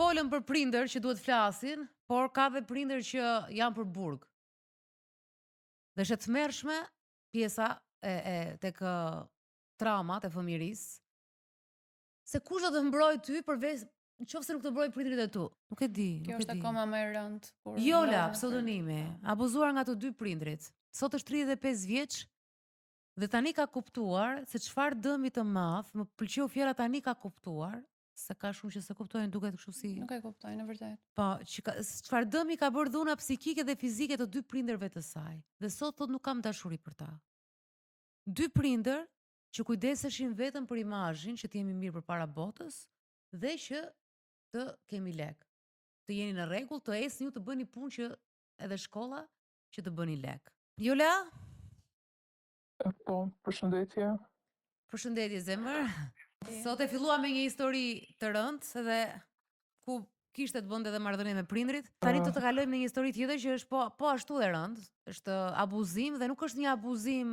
folën për prindër që duhet flasin, por ka dhe prindër që janë për burg. Dhe është e tmerrshme pjesa tek traumat e fëmijërisë. Se kush do të mbrojë ty përveç nëse nuk të mbrojë prindrit e tu. Nuk e di, Kjo nuk e është di. akoma më e rëndë. Jola, pseudonimi, abuzuar nga të dy prindrit. Sot është 35 vjeç dhe tani ka kuptuar se çfarë dëmi të madh, më pëlqeu fjala tani ka kuptuar, se ka shumë që se kuptojnë duket kështu si. Nuk e kuptojnë, në vërtet. Po, çfarë dëmi ka bërë dhuna psikike dhe fizike të dy prindërve të saj. Dhe sot thot nuk kam dashuri për ta. Dy prindër që kujdeseshin vetëm për imazhin, që të jemi mirë përpara botës dhe që të kemi lek. Të jeni në rregull, të esni ju të bëni punë që edhe shkolla që të bëni lek. Jola? Po, përshëndetje. Përshëndetje zemër. Sot e filluam me një histori të rëndë, edhe ku kishte të bënte edhe marrëdhënie me prindrit. Tani do të kalojmë në një histori tjetër që është po ashtu e rëndë. Është abuzim dhe nuk është një abuzim.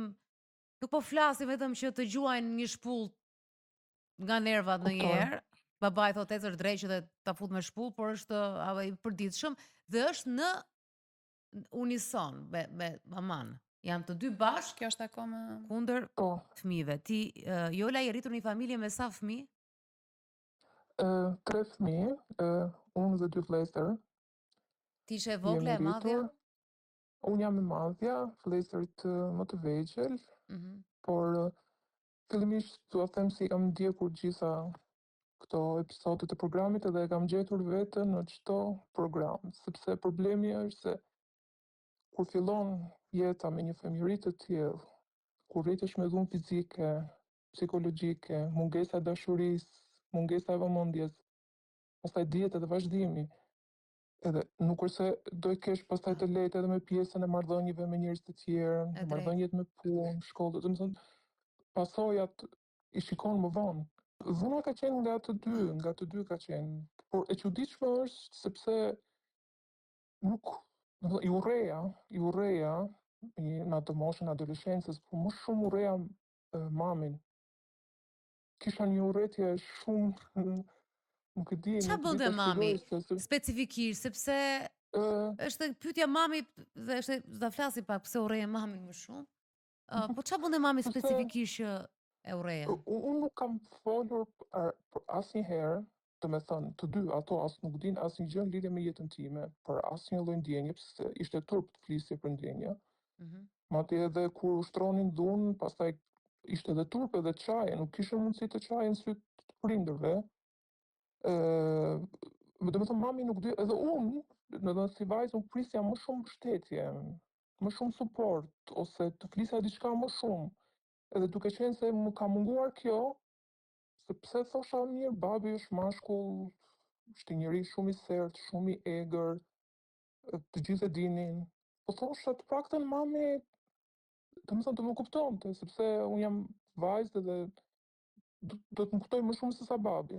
Nuk po flasim vetëm që të gjuajnë një shpull nga nervat ndonjëherë. Babai thotë ecër dreqë dhe ta fut me shpull, por është i përditshëm dhe është në unison me maman. Jam të dy bashkë. Kjo është akoma kundër fëmijëve. Ti Jola je rritur në një familje me sa fëmijë? 3 fëmijë, unë dhe 2 vëllezër. Ti ishe e vogla e madhja? Unë jam e madhja, vëllezërit më të vegjël, por fillimisht dua të them si kam ndjekur gjitha këto episodet e programit edhe e kam gjetur veten në çdo program, sepse problemi është se kur fillon jeta me një fëmijëri të tillë, kur rritesh me dhunë fizike, psikologjike, mungesa e dashurisë, mungesa e vëmendjes, pastaj dieta dhe vazhdimi, edhe nuk është se do i kesh pastaj të lehtë edhe me pjesën e marrëdhënieve me njerëz të tjerë, marrëdhëniet me punë, shkollë, domethënë pasojat i shikon më vonë. Dhuna ka qenë nga të dy ka qenë, por e çuditshme është sepse nuk i urreja në atë moshën adoleshencës, por më shumë urreja mamin. Kisha një urrëtie shumë, nuk e di. Çfarë bënte mami? Specifikisht, sepse është pyetja mamit dhe është ta flasim pak pse urreje mamin më shumë. Po çfarë bënte mami specifikisht që e urreja? Unë nuk kam folur asnjëherë, të me thënë, të dy ato as nuk din asnjë gjë në lidhje me jetën time, për asnjë lloj ndjenje, pse ishte turp të flisje për ndjenja. Madje edhe kur ushtronin dhunë, pastaj ishte edhe turp edhe çaje, nuk kishte mundësi të çaje në sy të prindërve. Domethënë mami nuk di, edhe unë, domethënë si vajzë unë prisja më shumë mbështetje, më shumë suport, ose të flisja diçka më shumë. Edhe duke qenë se më ka munguar kjo, sepse thosha mirë, babi është mashkull, është njëri shumë i sertë, shumë i egër, të gjithë e dinin. Po thosha të paktën mami, domethënë të më kuptonte, sepse unë jam vajzë dhe do të më kuptoj më shumë se sa babi.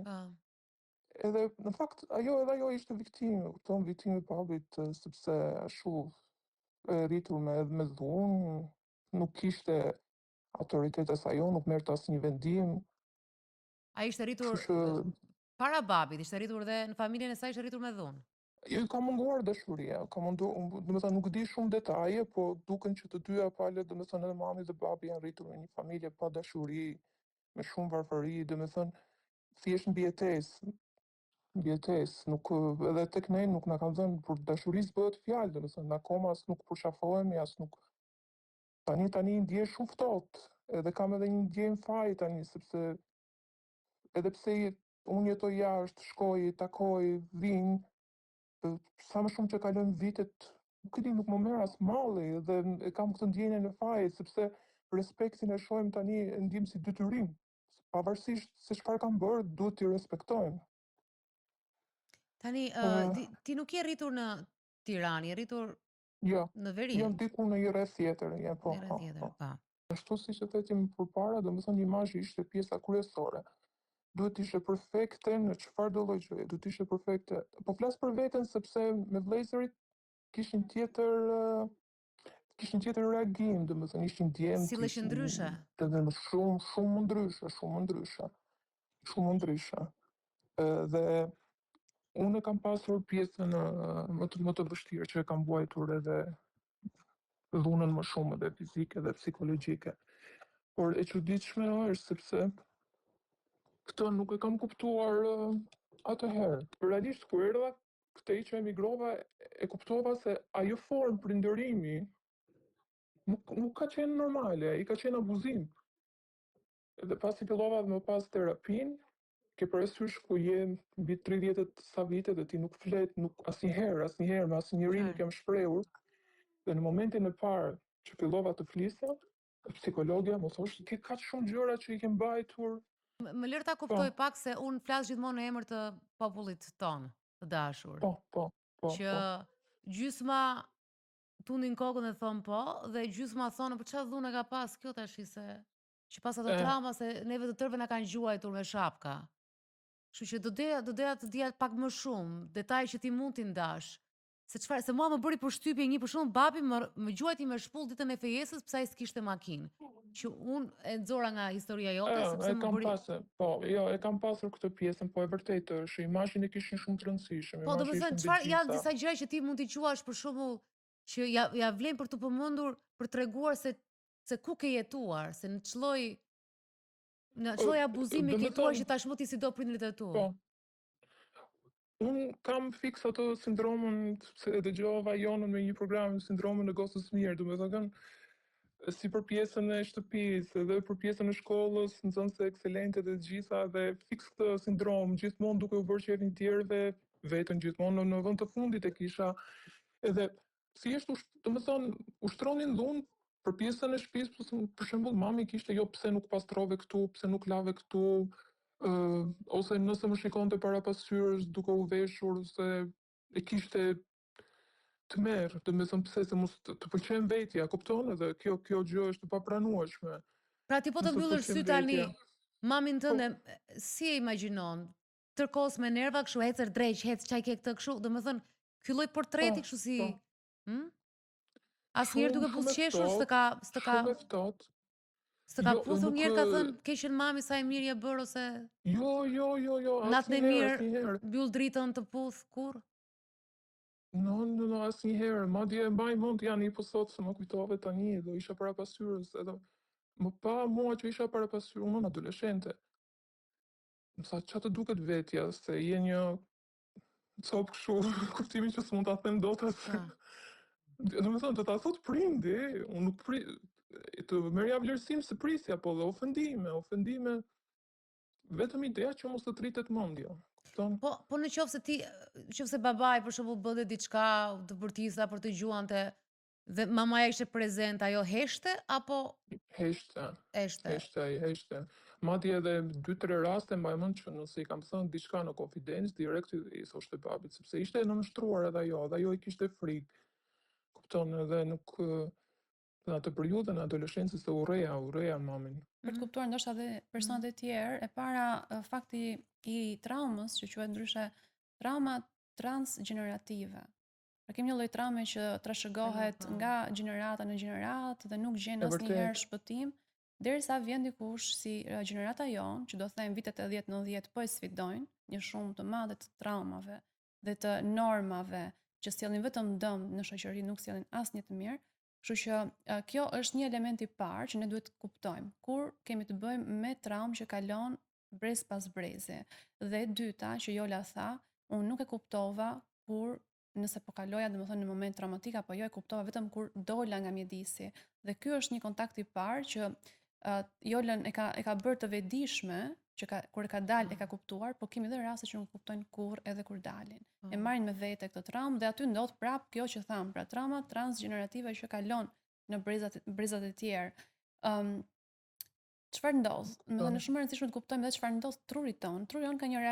Edhe në fakt ajo ishte viktimë, viktimë e babit, sepse ashtu e rritur me dhunë, nuk kishte autoritet as ajo, nuk merrte asnjë vendim. Ai ishte rritur para babit, ishte rritur dhe në familjen e saj ishte rritur me dhunë. Jo, ka munguar dashuria, domethënë nuk di shumë detaje, po duken që të dyja palët, domethënë edhe mami dhe babi janë rritur në një familje pa dashuri, me shumë varfëri, domethënë thjesht mbijetesë, nuk edhe tek ne nuk na kanë dhënë për dashurisë bëhet fjalë, domethënë akoma as nuk përqafohemi, as nuk tani ndjej shumë ftohtë, edhe kam edhe një ndjenjë faji tani, sepse edhe pse unë jetoj jashtë, shkoj, takoj, vin, sa më shumë që kalojnë vitet, nuk e di, nuk më merr as malli, dhe e kam këtë ndjenjë në faj, sepse respektin e shohim tani e ndjem si detyrim. Pavarësisht se çfarë kam bërë, duhet t'i respektojmë. Tani, ti nuk je rritur në Tiranë, je rritur në veri. Jo, diku në një rreth tjetër, po. Në rreth tjetër, po. Ashtu siç e thetim përpara, domethënë imazhi ishte pjesa kryesore. Duhet ishte perfekte në çfarë do lloj gjëje, duhet ishte perfekte. Po flas për veten sepse me vëllezërit kishin tjetër reagim, domethënë ishin djemt. Silleshin ndryshe. Shumë ndryshe. Dhe Unë e kam pasur pjesën më të vështirë që e kam vuajtur edhe dhunën më shumë edhe fizike dhe psikologjike. Por e çuditshme është sepse këtë nuk e kam kuptuar atëherë. Realisht kur erdha këtej që emigrova, e kuptova se ajo formë prindërimi nuk ka qenë normale, i ka qenë abuzim. Edhe pasi fillova më pas terapin, ke parasysh ku je mbi 30 sa vite dhe ti nuk flet, nuk asnjëherë me asnjëri nuk jam shprehur. Dhe në momentin e parë që fillova të flisja, psikologja më thoshte ke kaq shumë gjëra që i ke mbajtur. Më lër ta kuptoj pak se unë flas gjithmonë në emër të popullit ton, të dashur. Po. Që gjysma tundin kokën dhe thon po, dhe gjysma thonë po çfarë dhunë ka pas kjo tash se që pas ato trauma se neve të tërëve na kanë gjuajtur me shapka. Kështu që do doja të dija pak më shumë detaj që ti mund t'i ndash. Se mua më bëri përshtypje një për shembull babi më gjuajti me shpull ditën e fejesës pse ai s'kishte makinë. Që unë e nxora nga historia jote sepse më bëri. E kam pasur këtë pjesën, po e vërtetë është imazhin e kishin shumë të rëndësishëm. Po, domethënë çfarë janë disa gjëra që ti mund t'i quash për shembull që ja vlen për të përmendur për treguar se ku ke jetuar, se në çlloj abuzimi ke jetuar që tashmë ti si do prindrit e tu. Po. Unë kam fiks ato sindromën, se e dëgjova Jonën me një program, sindromën e gocës mirë, domethënë si për pjesën e shtëpisë dhe për pjesën e shkollës, nxënëse ekselente dhe gjitha, dhe fiks këtë sindrom, gjithmonë duke u bërë qefin tjerëve, vetën gjithmonë në vend të fundit e kisha. Edhe si është, domethënë, ushtronin dhunë për pjesën e shtëpisë, për shembull mami kishte jo pse nuk pastrove këtu, pse nuk lave këtu, ose nëse më shikonte para pasqyrës duke u veshur se e kishte të merë, domethënë pse se mos të pëlqen vetja, kupton? Edhe kjo gjë është e papranueshme. Pra ti po të mbyllësh sy tani, mamin tënde si e imagjinon? Tërkos me nerva kështu ecër dreq, hec çaj ke këtë kështu, domethënë ky lloj portreti kështu si asnjëherë duke buzëqeshur s'të ka s'të ka puthur njerë ka thënë keqen mami sa e mirë je bër ose Jo, natën e mirë mbyll dritën të puth kur? No, asnjëherë. Madje e mbaj mend janë po sot se më kujtove tani do isha para pasqyrës, edhe më pa mua që isha para pasqyrës, unë adoleshente. Më sa çfarë të duket vetja, se je një copë kështu, kuptimin që s'mund ta them dot atë. Domethënë të ta thot prindi, unë nuk të merja vlerësim se prisja, po dhe ofendime, vetëm ideja që mos të tritet mendja. Po në qoftë se babai për shembull bënte diçka të bërtisa për të gjuante dhe mamaja ishte prezente, ajo heshte apo heshte. Madje edhe 2-3 raste mbaj mend që nëse i kam thënë diçka në konfidencë, direkt i thoshte babit, sepse ishte e nënshtruar edhe ajo i kishte frikë. Kupton, edhe nuk në atë periudhën e adoleshencës se urreja mamin. Për të kuptuar ndoshta edhe personat e tjerë, e para fakti i traumës, që quhet ndryshe trauma transgenerative. Pra kemi një lloj traume që trashëgohet nga gjenerata në gjeneratë dhe nuk gjen asnjëherë shpëtim, derisa vjen dikush si gjenerata jon, që do them vitet 80-90 po e sfidojnë një shumë të madhe të traumave dhe të normave që sjellin vetëm dëm në shoqëri, nuk sjellin asnjë të mirë. Kështu që kjo është një element i parë që ne duhet të kuptojmë kur kemi të bëjmë me traumë që kalon brez pas brezi. Dhe dyta që Jola tha, unë nuk e kuptova kur nëse po kaloja domethënë në moment traumatik apo jo, e kuptova vetëm kur dola nga mjedisi. Dhe ky është një kontakt i parë që Jolën e ka bërë të vetëdijshme që kur e ka dalë e ka kuptuar, po kemi edhe raste që nuk kuptojnë kur edhe kur dalin. E marrin me vete këtë traumë dhe aty ndodh prap kjo që tham, pra trauma transgenerative që kalon në brezat e tjerë. Çfarë ndodh? Domethënë është shumë e rëndësishme të kuptojmë edhe çfarë ndodh trurit ton. Truri jon ka një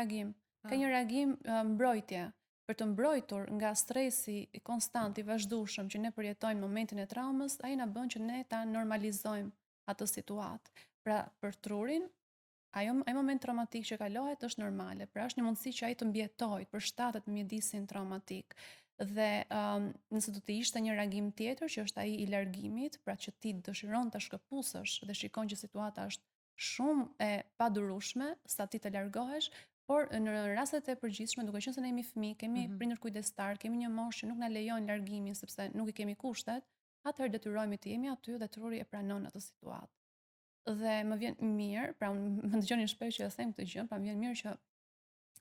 reagim, mbrojtje. Për të mbrojtur nga stresi konstant i vazhdueshëm që ne përjetojmë në momentin e traumës, ai na bën që ne ta normalizojmë atë situatë. Pra për trurin, ai moment traumatik që kalohet është normale, pra është një mundësi që ai të mbjetojë, të përshtatet mjedisin traumatik. Dhe nëse do të ishte një reagim tjetër, që është ai i largimit, pra që ti dëshiron ta shkëputësh dhe shikon që situata është shumë e padurueshme, sa ti të largohesh, Por në rastet e përgjithshme, duke qenë se ne jemi fëmijë, kemi prindër kujdestar, kemi një moshë që nuk na lejon largimin sepse nuk i kemi kushtet, atëherë detyrohemi të jemi aty dhe truri e pranon atë situatë. Dhe më vjen mirë, pra unë më dëgjoni shpesh që e them këtë gjë, pra më vjen mirë që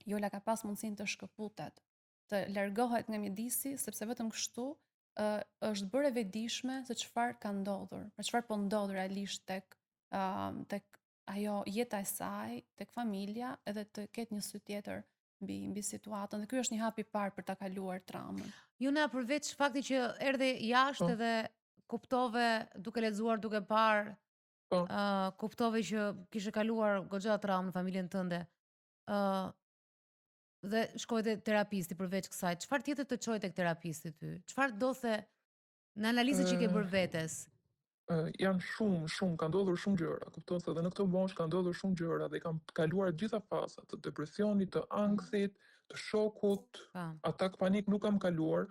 Jola ka pas mundësinë të shkëputet, të largohet nga mjedisi, sepse vetëm kështu është bërë e vetëdijshme se çfarë ka ndodhur, pra çfarë po ndodh realisht tek ajo jeta e saj, tek familja, edhe të ketë një sy tjetër mbi situatën. Dhe ky është një hap i parë për ta kaluar traumën. Juna, përveç fakti që erdhe jashtë edhe kuptove duke lexuar, duke parë, kuptove që kishe kaluar goxha traumë në familjen tënde. Dhe shkoj te terapisti përveç kësaj. Çfarë tjetër të çoi tek terapisti ty? Çfarë do the në analizën që ke bërë vetes? Janë shumë, ka ndodhur shumë gjëra. Kupton se edhe në këtë moshë ka ndodhur shumë gjëra dhe kam kaluar gjitha fasat të depresionit, të ankthit, të shokut, atak panik nuk kam kaluar.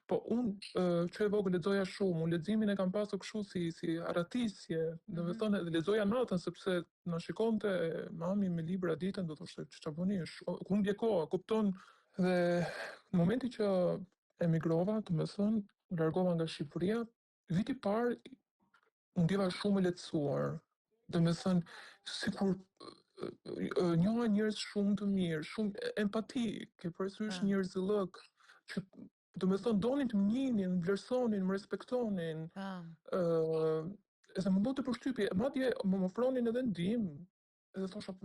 Po unë që e vogël lexoja shumë, unë leximin e kam pasur kështu si arratisje, domethënë lexoja natën sepse na shikonte mami me libra ditën, do thoshte ç'ta bëni, ku mbje koha, kupton? Dhe në momentin që emigrova, domethënë largova nga Shqipëria, viti i parë unë ndjeva shumë e lehtësuar. Domethënë sikur njoha njerëz shumë të mirë, shumë empati, ke parasysh njerëzillëk që domethënë donin të më njihnin, më vlerësonin, më respektonin. Edhe më bënte përshtypje, madje më ofronin edhe ndihmë. Edhe thosha,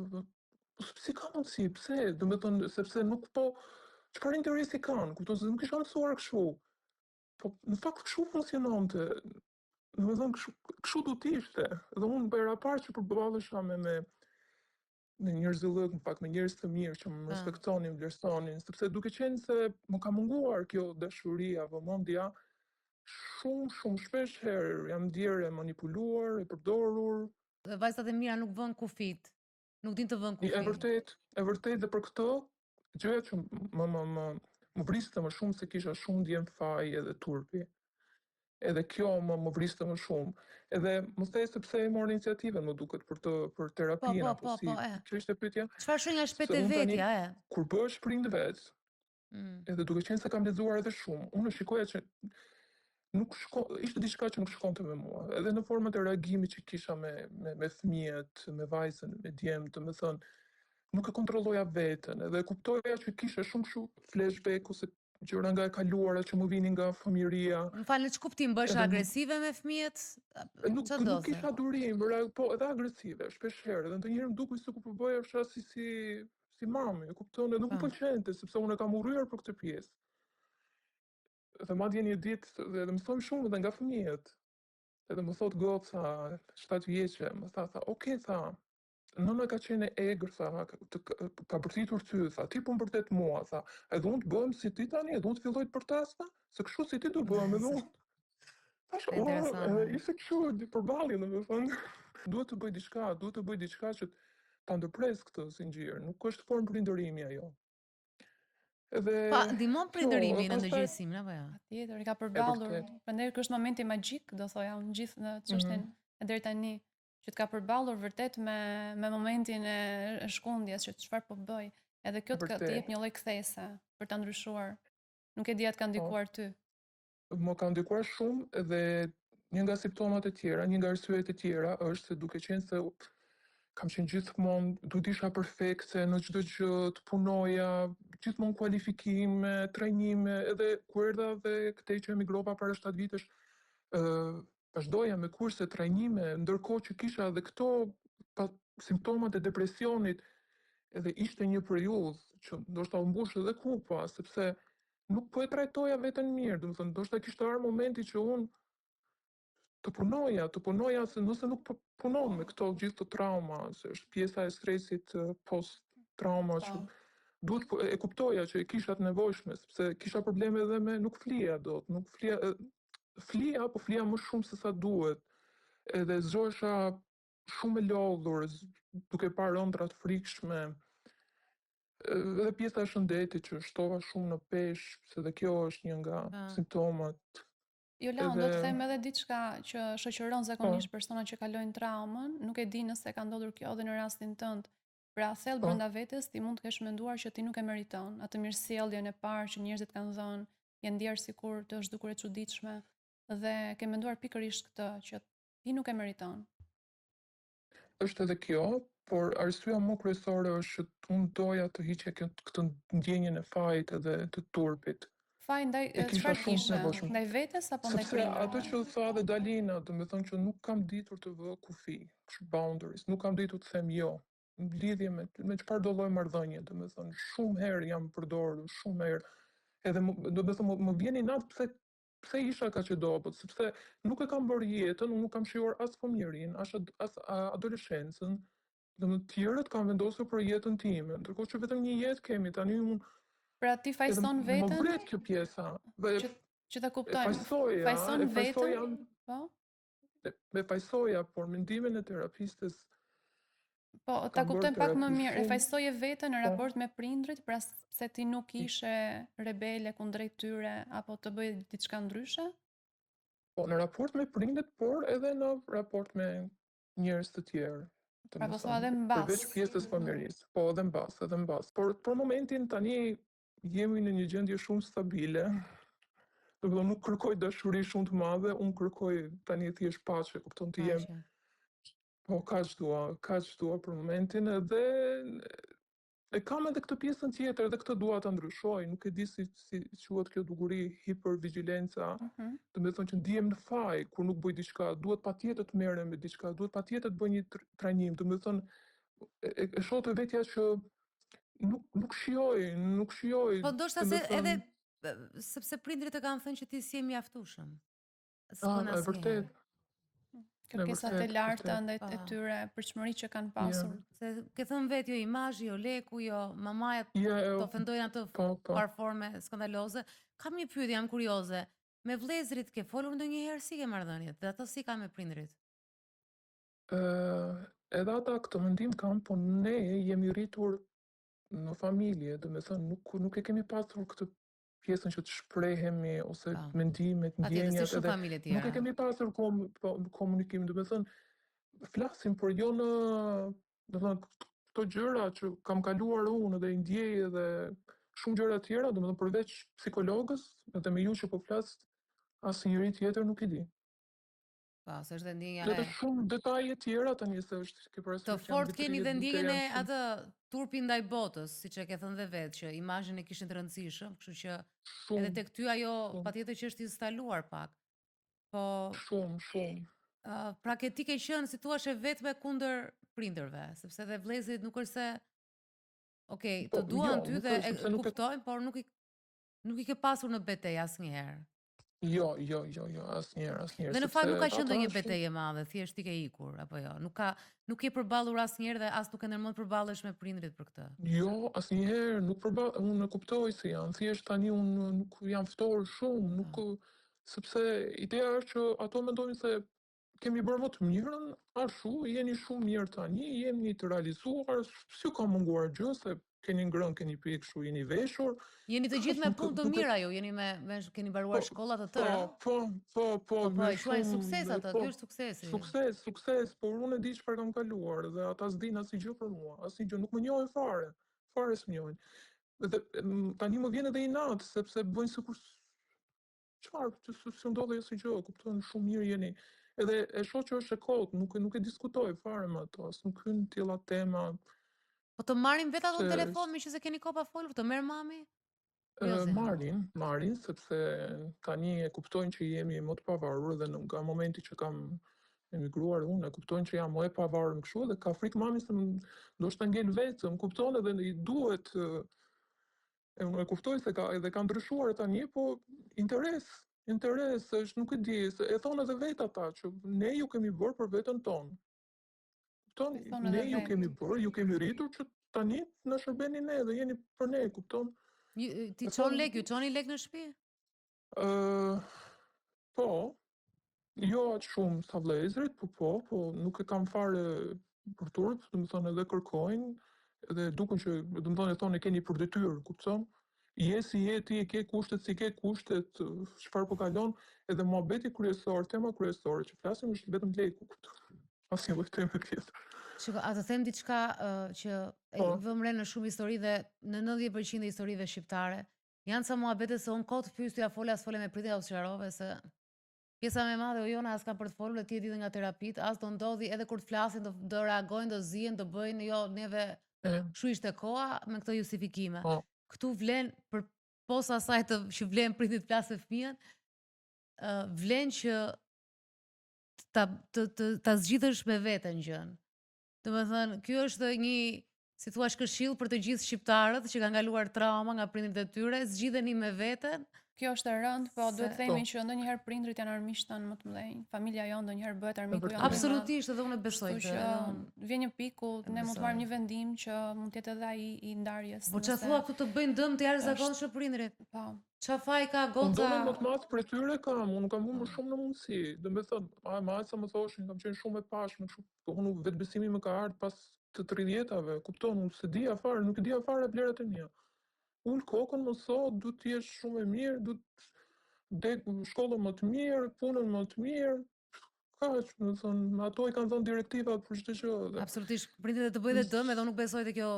si ka mundësi, pse? Domethënë sepse nuk po çfarë interesi kanë, kupton se nuk kisha mësuar kështu. Po në fakt kështu funksiononte. Domethënë kështu do të ishte. Dhe unë bëra parë që përballesha me njerëzillëk, në fakt me njerëz të mirë që më respektonin, vlerësonin, sepse duke qenë se më ka munguar kjo dashuria, vëmendja, shumë shpesh herë jam ndier e manipuluar, e përdorur. Dhe vajzat e mira nuk vën kufit. Nuk din të vën kufit. E vërtet dhe për këtë gjëja që më vriste më shumë se kisha shumë ndjen faj edhe turpi. Edhe kjo më vriste më shumë. Edhe më thej sepse e mor iniciativën, më duket për terapinë apo si. Kjo ishte pyetja. Çfarë shenja shpejt e vetja, Kur bëhesh prind vet, edhe duke qenë se kam lexuar edhe shumë, unë shikoja që ishte diçka që nuk shkonte me mua. Edhe në format e reagimit që kisha me fëmijët, me vajzën, me djemtë, domethënë nuk e kontrolloja veten, edhe kuptoja që kisha shumë kështu flashback ose gjëra nga e kaluara që më vinin nga fëmijëria. Më falni, ç'kuptim bësh agresive me fëmijët? Nuk kisha durim, po edhe agresive, shpesh herë, edhe ndonjëherë më dukej sikur po bëja si mami, e kupton, edhe nuk më pëlqente sepse unë kam urryer për këtë pjesë. Dhe madje një ditë edhe mësoj shumë edhe nga fëmijët. Edhe më thot goca 7 vjeçe, më tha, "Okej, tha, nëna ka qenë e egër, tha, ka bërtitur ty, tha, ti po mbërtet mua, tha, edhe unë të bëhem si ti tani, edhe unë të filloj të përtas, tha, se kështu si ti do bëhem edhe unë." Thash, ishte kështu përballje, domethënë. Duhet të bëj diçka që ta ndërpres këtë zinxhir, nuk është formë prindërimi ajo. Pa, ndihmon prindërimi në ndërgjegjësimin apo jo? Patjetër, i ka përballur. Prandaj ky është momenti magjik, do thoja unë gjithë në çështjen e deri tani, që të ka përballur vërtet me momentin e shkundjes, që çfarë po bëj. Edhe kjo të jep një lloj kthese për ta ndryshuar. Nuk e di atë ka ndikuar ty. Më ka ndikuar shumë dhe një nga simptomat e tjera, një nga arsyet e tjera është se duke qenë se kam qenë gjithmonë, duhet isha perfekte në çdo gjë, të punoja, gjithmonë kualifikime, trajnime, edhe kur erdha dhe këtej që emigrova para 7 vitesh, vazhdoja me kurse, trajnime, ndërkohë që kisha edhe këto simptomat e depresionit, edhe ishte një periudhë që ndoshta u mbush edhe kupa, sepse nuk po e trajtoja veten mirë, domethënë ndoshta kishte ardhur momenti që unë të punoja se nëse nuk punon me këto gjithë të trauma, se është pjesa e stresit post-trauma që duhet e kuptoja që kisha të nevojshme, sepse kisha probleme edhe me nuk flija dot, nuk flija, po flija më shumë se sa duhet. Edhe zgjohesha shumë e lodhur, duke parë ëndra të frikshme. Edhe pjesa e shëndetit që shtova shumë në peshë, se dhe kjo është një nga simptomat. Jola, unë do të them edhe diçka që shoqëron zakonisht persona që kalojnë traumën, nuk e di nëse ka ndodhur kjo edhe në rastin tënd. Pra, thellë brenda vetes ti mund të kesh menduar që ti nuk e meriton, atë mirësjelljen e parë që njerëzit kanë dhënë, je ndier sikur të është dukur e çuditshme dhe ke menduar pikërisht këtë që ti nuk e meriton. Është edhe kjo, por arsyeja më kryesore është që unë doja të hiqja këtë ndjenjen e fajit edhe të turpit. Faj ndaj çfarë kishe? Ndaj vetes apo ndaj prindërve? Sepse ato që tha dhe Dalina, do me thonë që nuk kam ditur të vë kufi, boundaries, nuk kam ditur të them jo. Në lidhje me çfarë do lloj marrëdhënie, do me thonë shumë herë jam përdorur, shumë herë. Edhe do me thonë më vjen inat pse isha kaq e dobët, sepse nuk e kam bërë jetën, unë nuk kam shijuar as fëmijërinë, as adoleshencën. Do të tjerët kanë vendosur për jetën time, ndërkohë që vetëm një jetë kemi tani unë. Pra ti fajson veten? Më vret kjo pjesa. Që ta kuptojmë. Fajson veten? Po? Me fajsoja, por mendimin e terapistës. Po, ta kuptojmë pak më mirë. E fajsoje veten në raport me prindrit, pra se ti nuk ishe rebele kundrejt tyre apo të bëje diçka ndryshe? Po, në raport me prindrit, por edhe në raport me njerëz të tjerë. Pra po thua edhe mbas. Përveç pjesës familjes. Po, edhe mbas. Por për momentin tani jemi në një gjendje shumë stabile. Do nuk kërkoj dashuri shumë të madhe, unë kërkoj tani thjesht paqe, kupton të jem. Po, kaq dua për momentin edhe e kam edhe këtë pjesën tjetër, edhe këtë dua ta ndryshoj, nuk e di si quhet kjo duguri hipervigjilenca. Do të thonë që ndihem në faj kur nuk bëj diçka, duhet patjetër të merrem me diçka, duhet patjetër të bëj një trajnim, do të thonë e shoh të vetja që nuk shijoj. Po ndoshta se edhe sepse prindrit e kanë thënë që ti si je mjaftueshëm. E vërtet. Kërkesat e larta ndaj e tyre, përçmëri që kanë pasur. Se ke thënë vetë jo imazhi, jo leku, jo mamaja të ofendojnë atë parforme skandaloze. Kam një pyetje, jam kurioze. Me vëllezërit ke folur ndonjëherë si ke marrëdhëniet? Dhe ato si kanë me prindrit? Edhe ata këtë mendim kanë, po ne jemi rritur në familje, do me thënë nuk e kemi pasur këtë pjesën që të shprehemi ose mendimet, ndjenjat, edhe nuk e kemi pasur komunikim, do me thënë flasim, por jo në, do me thënë, këto gjëra që kam kaluar unë dhe i ndjej edhe shumë gjëra tjera, do me thënë përveç psikologës, edhe me ju që po flas, asnjëri tjetër nuk i di. Po, se është dhe ndjenja Edhe shumë detaje tjera tani se është të fort keni dhe ndjenjën e atë turpi ndaj botës, siç e ke thënë dhe vetë, që imazhin e kishin të rëndësishëm, kështu që edhe tek ty ajo patjetër që është instaluar pak. Po shumë. Pra ti ke qenë, si thua, e vetme kundër prindërve, sepse dhe vëllezërit nuk është se okej, të duan ty dhe e kuptojnë, por nuk i ke pasur në betejë asnjëherë. Jo, asnjëherë. Dhe në fakt nuk ka qenë ndonjë betejë e madhe, thjesht ti ke ikur apo jo? Nuk je përballur asnjëherë dhe as nuk e ndërmend përballesh me prindrit për këtë. Jo, asnjëherë nuk unë e kuptoj se janë, thjesht tani unë nuk jam ftohur shumë, sepse ideja është që ato mendojnë se kemi bërë më të mirën, ashtu jeni shumë mirë tani, jeni të realizuar, s'ju ka munguar gjë se keni ngrënë, keni pikë kështu, jeni veshur. Jeni të gjithë me punë të mira ju, keni mbaruar shkollat të tëra. Po, e quajnë sukses atë, ky është suksesi. Sukses, por unë e di çfarë kam kaluar dhe ata s'dinë asnjë gjë për mua, asnjë gjë, nuk më njohin fare s'më njohin. Dhe tani më vjen edhe inat, sepse bëjnë sikur çfarë, që ndodhi asnjë gjë, kupton, shumë mirë jeni. Edhe e shoh që është e kot, nuk e diskutoj fare me ato, as nuk hyn tilla tema. Po të marrin vetë ato në telefon, me që se keni kohë pa folur, të merr mami? Marrin, sepse tani e kuptojnë që jemi më të pavarur dhe nga momenti që kam emigruar unë, e kuptojnë që jam më e pavarur më kështu dhe ka frikë mami se ndoshta ngel vetëm, kupton edhe i duhet, e kuptoj se edhe ka ndryshuar tani, po interes është, nuk e di, e thonë edhe vetë ata që ne ju kemi bërë për veten tonë. Kupton, ne ju kemi bërë, ju kemi rritur që tani në shërbeni ne dhe jeni për ne, kupton? Ti çon lek, ju çoni lek në shtëpi? Po, jo atë shumë sa vëllezërit, po, nuk e kam fare për turp, do të thonë edhe kërkojnë, edhe duken që, do të thonë e keni për detyrë, kupton? Je si je ti, ke kushtet, si ke kushtet, çfarë po kalon, edhe muhabeti kryesor, tema kryesore që flasim është vetëm leku, kupton? Asnjë lloj teme tjetër. Shiko, a të them diçka që vëmë re në shumë histori dhe në 90% e historive shqiptare, janë ca muhabete se unë kot pyes t'ja fole as fole me pritë apo sqarove se pjesa më e madhe o jona as ka për të folur dhe ti e di nga terapit, as do ndodhi edhe kur të flasin do reagojnë, do zihen, do bëjnë jo neve shu ishte koha me këto justifikime. Këtu vlen për posa asaj që vlen prindit flasë fëmijën, vlen që ta zgjidhësh me veten gjën. Domethënë, kjo është një, si thua, këshill për të gjithë shqiptarët që kanë kaluar trauma nga prindrit e tyre, zgjidheni me veten. Kjo është e rëndë, po duhet themi që ndonjëherë prindrit janë armiqtë tanë më të mëdhenj. Familja jonë ndonjëherë bëhet armiku jonë. Absolutisht, edhe unë besoj këtë. Vjen një pikë ku ne mund të marrim një vendim që mund të jetë edhe ai i ndarjes. Po çfarë thua këtu të bëjnë dëm të jashtëzakonshëm prindrit? Po. Çfarë faj ka goca? Unë më të madh për tyre kam, unë kam humbur shumë në mundësi. Domethënë, sa më thoshin, kam qenë shumë e pashme, kështu. Unë vetbesimi më ka ardhur pas të 30-tave, kupton, unë se dija fare, nuk e dija fare vlerat e mia. Unë kokën më thot, du të jesh shumë e mirë, du të shkollën më të mirë, punën më të mirë, kaq, më thënë, ato i kanë dhënë direktiva për çdo gjë. Absolutisht, prindit e të bëjë dhe dëm, edhe unë nuk besoj te kjo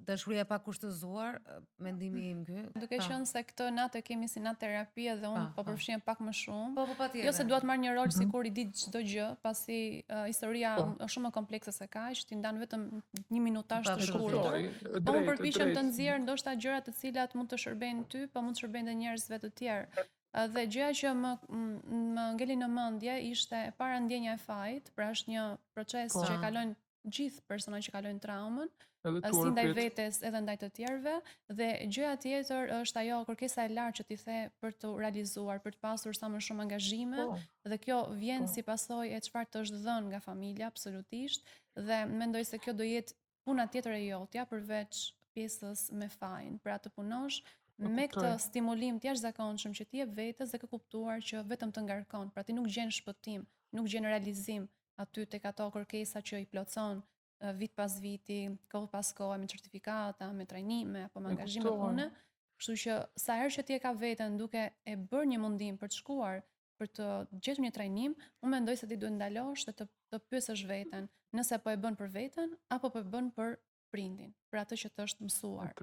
dashuria pa kushtëzuar, mendimi im ky. Duke qenë se këtë natë kemi si natë terapie dhe unë po përfshihem pak më shumë. Po patjetër. Jo se dua të marr një rol sikur i di çdo gjë, pasi historia është shumë më komplekse se kaq, ti ndan vetëm një minutazh të shkurtër. Po unë përpiqem të nxjerr ndoshta gjëra të cilat mund të shërbejnë ty, po mund të shërbejnë edhe njerëzve të tjerë. Dhe gjëja që më ngeli në mendje ishte e para ndjenja e fajit, pra është një proces që kalojnë gjithë personat që kalojnë traumën, si ndaj vetes edhe ndaj të tjerëve, dhe gjëja tjetër është ajo kërkesa e lartë që ti the për të realizuar, për të pasur sa më shumë angazhime, dhe kjo vjen si pasojë e çfarë të është dhënë nga familja, absolutisht, dhe mendoj se kjo do jetë puna tjetër e jotja përveç pjesës me fajin, pra të punosh me këtë stimulim të jashtëzakonshëm që ti jep vetes dhe ke kuptuar që vetëm të ngarkon, pra ti nuk gjen shpëtim, nuk gjen realizim aty tek ato kërkesa që i plotson vit pas viti, kohë pas kohe, me certifikata, me trajnime apo me angazhime pune. Kështu që sa herë që ti e ka veten duke e bërë një mundim për të shkuar për të gjetur një trajnim, unë mendoj se ti duhet ndalosh dhe të pyesësh veten nëse po e bën për veten apo po e bën për prindin, për atë që të është mësuar.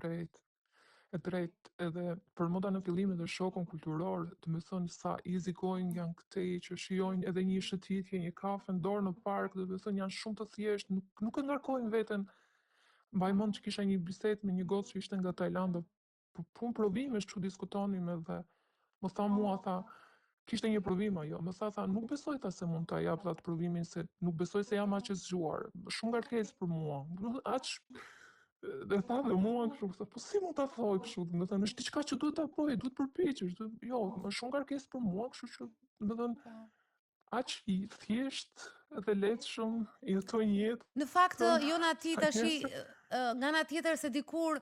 E drejt, edhe për moda në fillim edhe shokun kulturor, të më thënë sa easy going janë këtej që shijojnë edhe një shëtitje, një kafe në dorë në park, dhe më thënë janë shumë të thjeshtë, nuk e ngarkojnë veten. Mbaj mend që kisha një bisedë me një gocë që ishte nga Tajlanda, punë provimesh që diskutonim edhe më tha mua, kishte një provim ajo, më tha, nuk besoj se mund ta jap atë provimin, se nuk besoj se jam aq e zgjuar, shumë ngarkesë për mua. Dhe tha dhe mua kështu, po si mund ta thoj kështu, do të thënë është diçka që duhet ta bëj, duhet përpiqesh, jo, është shumë ngarkesë për mua, kështu që do të thënë aq i thjesht dhe lehtëshëm jetoj një jetë. Në fakt, jona ti tash nga ana tjetër se dikur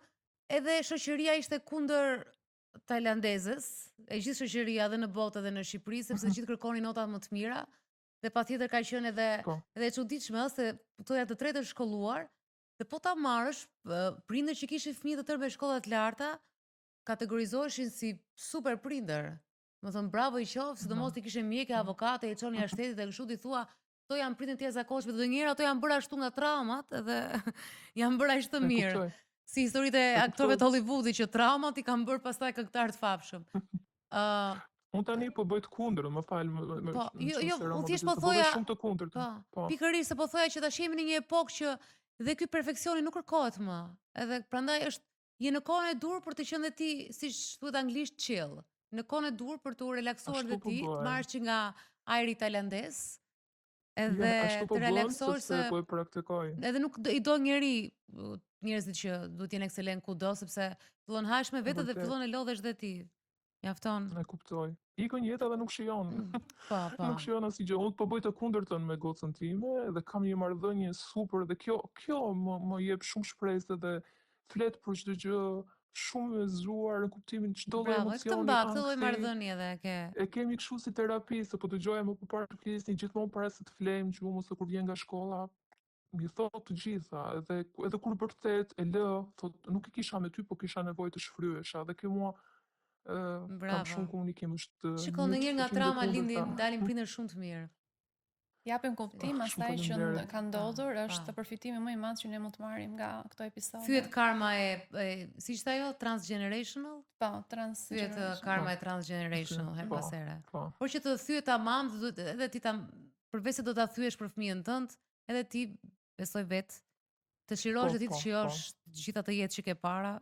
edhe shoqëria ishte kundër tajlandezës, e gjithë shoqëria edhe në botë edhe në Shqipëri, sepse gjithë kërkonin notat më të mira, dhe patjetër ka qenë edhe e çuditshme se këto janë të tretë shkolluar. Dhe po ta marrësh, prindër që kishin fëmijë të tërë me shkolla të larta, kategorizoheshin si super prindër. Më thënë bravo i qoftë, sidomos ti kishe mjekë, avokate, e çonja shtetit dhe kështu ti thua, to janë prindër të jashtëzakonshëm, dhe njëherë ato janë bërë ashtu nga traumat dhe janë bërë aq të mirë. Si historitë e aktorëve të Hollywoodit që traumat i kanë bërë pastaj këngëtar të fafshëm. Unë tani po bëj të kundër, më fal, unë thjesht po thoja shumë të kundërt. Pikërisht se po thoja që tash jemi në një epokë që dhe ky perfeksioni nuk kërkohet më. Edhe prandaj je në kohën e dur për të qenë dhe ti, siç thuhet anglisht, chill. Në kohën e dur për të relaksuar dhe ti, të marrësh që nga ajri tajlandez, edhe të relaksohesh se po e praktikoj. Edhe nuk i do njerëzit që duhet jenë ekselent kudo, sepse fillon hash me vete dhe fillon e lodhesh dhe ti. Mjafton. E kuptoj. Ikën jeta dhe nuk shijon. Nuk shijon asnjë gjë. Unë po bëj të kundërtën me gocën time dhe kam një marrëdhënie super dhe kjo më jep shumë shpresë dhe flet për çdo gjë shumë e zgjuar në kuptimin çdo lloj emocioni. Këtë lloj marrëdhënie edhe ke. E kemi kështu si terapi, se po dëgjoja më përpara të flisni gjithmonë para se të flejmë, që unë ose kur vjen nga shkolla, mi thot të gjitha, edhe kur vërtet e lë, thot nuk e kisha me ty, po kisha nevojë të shfryesha, dhe kjo mua kam shumë komunikim, është shikon, ndonjëherë nga trauma dalin prindër shumë të mirë. Japim kuptim Shumë asaj që faleminderit. ka ndodhur, Pa. është përfitimi më i madh që ne mund të marrim nga këto episode. Thyet karma si ishte ajo transgenerational? Po, Thyet karma e transgenerational her Po, pas here. po. Por që të thyet tamam, edhe ti përveç se do ta thyesh për fëmijën tënd, edhe ti besoj vet të shirosh dhe ti të shijosh gjithë atë jetë që ke para,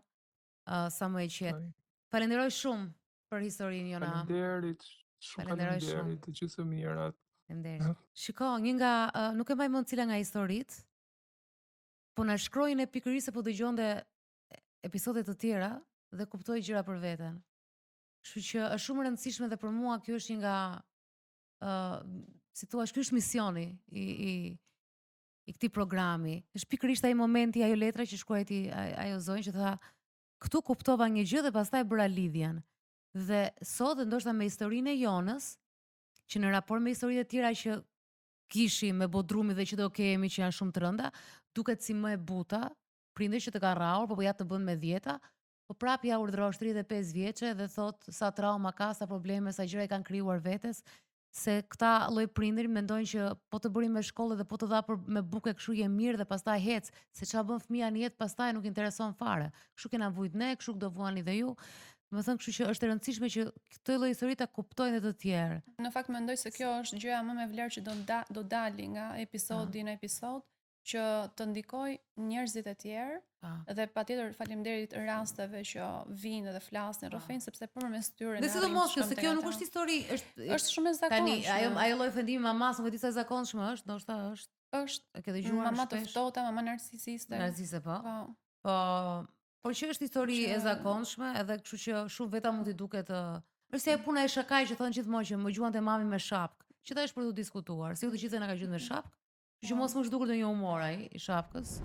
sa më e qetë. Falenderoj shumë për historinë Jona. Faleminderit. Shumë Falenderoj faleminderit. Të gjithë të mirat. Faleminderit. Shiko, një nga nuk e mbaj mend cila nga historitë, po na shkruajnë e pikërisht se po dëgjonte episode të tjera dhe kuptoi gjëra për veten. Kështu që është shumë e rëndësishme dhe për mua kjo është një nga si thua, ky është misioni i këtij programi. Është pikërisht ai momenti, ajo letra që shkruaj ti ajo zonjë që tha këtu kuptova një gjë dhe pastaj bëra lidhjen. Dhe sot ndoshta me historinë e Jonës, që në raport me historitë e tjera që kishim me bodrumi dhe që do kemi që janë shumë të rënda, duket si më e buta, prindër që të ka rrahur, po ja të bën me 10, po prap ja urdhërosh 35 vjeçe dhe thot sa trauma ka, sa probleme, sa gjëra i kanë krijuar vetes, se këta lloj prindëri mendojnë që po të bëri me shkollë dhe po të dha me buke kështu je mirë dhe pastaj hec, se çfarë bën fëmia në jetë pastaj nuk intereson fare. Kështu kena vujt ne, kështu do vuani dhe ju. Më thënë kështu që është e rëndësishme që këtë lloj histori ta kuptojnë edhe të tjerë. Në fakt mendoj se kjo është gjëja më me vlerë që do dali nga episodi në episod, që të ndikoj njerëzit e tjerë, dhe patjetër faleminderit rasteve që vinë dhe flasin rrëfin, sepse përmes tyre dhe sidomos se kjo nuk është histori, është shumë e zakonshme. Tani ajo lloj ofendimi mamas nuk e di sa e zakonshme është, ndoshta është e ke dëgjuar mama të ftohta, mama narcisiste. Narcisiste po. Por që është histori e zakonshme, edhe kështu që shumë veta mund t'i duket është si e puna e Shakaj që thonë gjithmonë që më gjuante mami me shapkë. Që ta është për të diskutuar, si u të gjithë na ka gjuajtur me shapkë, që mos më zhdukur ndonjë humor ai i shapkës.